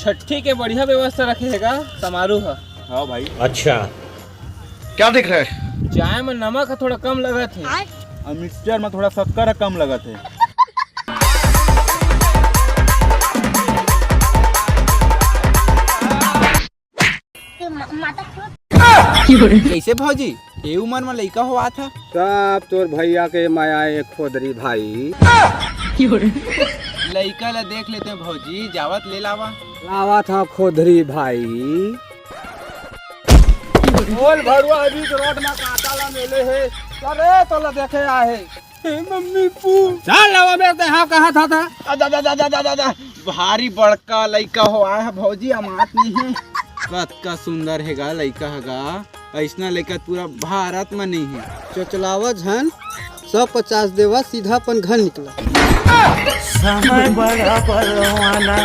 छठी के बढ़िया व्यवस्था रखेगा समारोह है। हाँ भाई। अच्छा क्या दिख रहा है? चाय में नमक थोड़ा कम लगा थे और मिक्सचर में थोड़ा शक्कर कम लगा थे। कैसे भौजी ये उम्र में लड़का हुआ था? सब तोर भैया के माया एक खोदरी भाई। लड़का ला देख लेते हैं भौजी, जावत ले लावा। लावा था खोदरी भाई। बोल भरुआ अभी तो रोड में कांटा ला मेले है। अरे तो ला देखे आए मम्मी पू चल लावा बेटे। हाँ कहाँ था दादा भारी बड़का लड़का हो आया है भौजी, अमात नहीं है। कत का सुंदर हैगा लड़का हैगा, ऐसा लड़का पूरा भारत में नहीं है। चचलावा झन 150 देवा सीधा अपन घर निकला। समय बड़ा परवाना